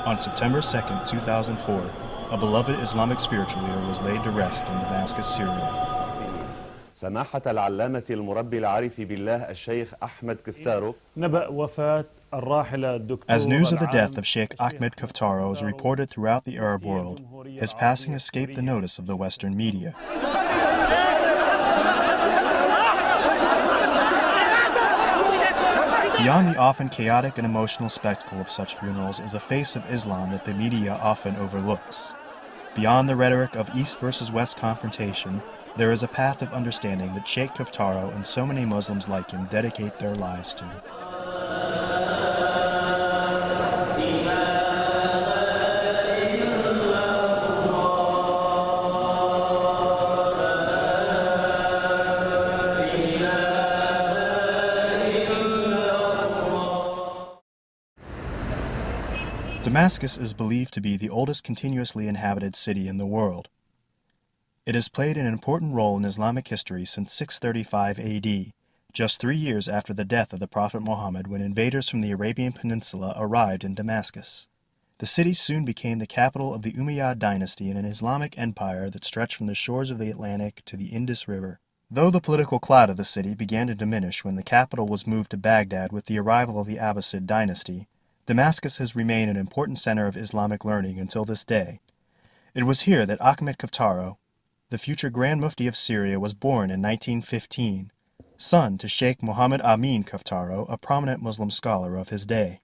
On September 2, 2004, a beloved Islamic spiritual leader was laid to rest in Damascus, Syria. سماحة العلامة المربي العارف بالله الشيخ أحمد كفتارو. نبأ وفاة الراحل As الدكتور news of the death العالم of Sheikh Ahmed Kaftaro is reported throughout the Arab world, his passing escaped the notice of the Western media. Beyond the often chaotic and emotional spectacle of such funerals is a face of Islam that the media often overlooks. Beyond the rhetoric of East versus West confrontation, there is a path of understanding that Sheikh Kaftaro and so many Muslims like him dedicate their lives to. Damascus is believed to be the oldest continuously inhabited city in the world. It has played an important role in Islamic history since 635 AD, just 3 years after the death of the Prophet Muhammad when invaders from the Arabian Peninsula arrived in Damascus. The city soon became the capital of the Umayyad dynasty in an Islamic empire that stretched from the shores of the Atlantic to the Indus River. Though the political clout of the city began to diminish when the capital was moved to Baghdad with the arrival of the Abbasid dynasty, Damascus has remained an important center of Islamic learning until this day. It was here that Ahmed Kaftaro, the future Grand Mufti of Syria, was born in 1915, son to Sheikh Muhammad Amin Kaftaro, a prominent Muslim scholar of his day.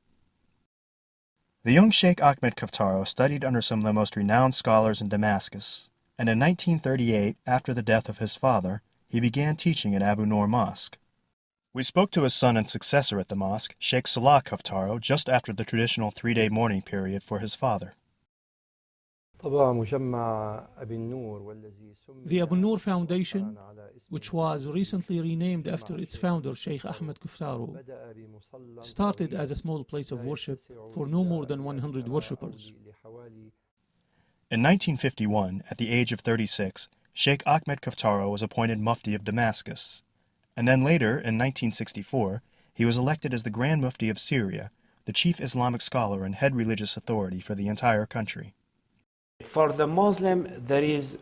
The young Sheikh Ahmed Kaftaro studied under some of the most renowned scholars in Damascus, and in 1938, after the death of his father, he began teaching at Abu Noor Mosque. We spoke to his son and successor at the mosque, Sheikh Salah Kaftaro, just after the traditional 3-day mourning period for his father. The Abu Noor Foundation, which was recently renamed after its founder, Sheikh Ahmed Kaftaro, started as a small place of worship for no more than 100 worshippers. In 1951, at the age of 36, Sheikh Ahmed Kaftaro was appointed Mufti of Damascus, and then later, in 1964, he was elected as the Grand Mufti of Syria, the chief Islamic scholar and head religious authority for the entire country. For the Muslim, there is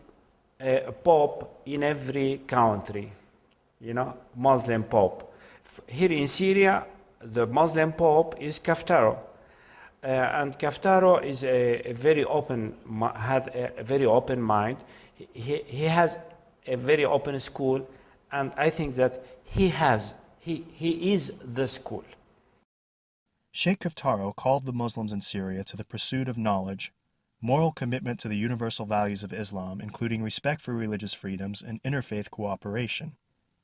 a pope in every country, Muslim pope. Here in Syria, the Muslim pope is Kaftaro. And Kaftaro is a very open, had a very open mind. He has a very open school, and I think that he is the school. Sheikh Kaftaro called the Muslims in Syria to the pursuit of knowledge, moral commitment to the universal values of Islam, including respect for religious freedoms and interfaith cooperation.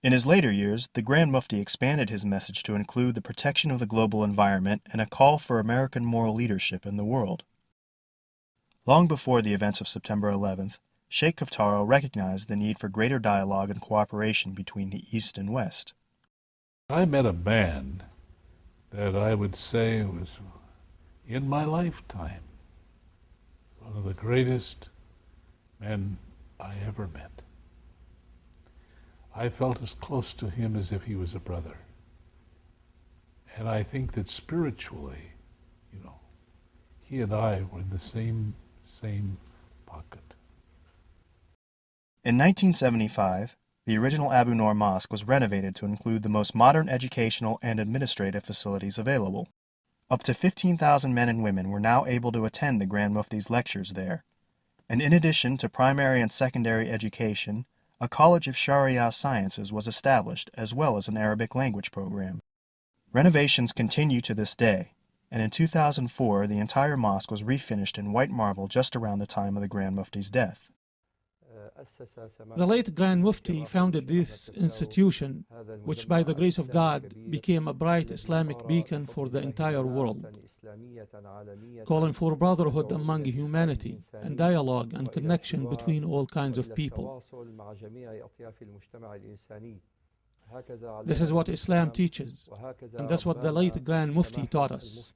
In his later years, the Grand Mufti expanded his message to include the protection of the global environment and a call for American moral leadership in the world. Long before the events of September 11th, Sheikh Kaftaro recognized the need for greater dialogue and cooperation between the East and West. I met a man that I would say was, in my lifetime, one of the greatest men I ever met. I felt as close to him as if he was a brother. And I think that spiritually, he and I were in the same pocket. In 1975, the original Abu Noor Mosque was renovated to include the most modern educational and administrative facilities available. Up to 15,000 men and women were now able to attend the Grand Mufti's lectures there. And in addition to primary and secondary education, a College of Sharia Sciences was established, as well as an Arabic language program. Renovations continue to this day, and in 2004 the entire mosque was refinished in white marble just around the time of the Grand Mufti's death. The late Grand Mufti founded this institution, which by the grace of God became a bright Islamic beacon for the entire world, calling for brotherhood among humanity and dialogue and connection between all kinds of people. This is what Islam teaches, and that's what the late Grand Mufti taught us.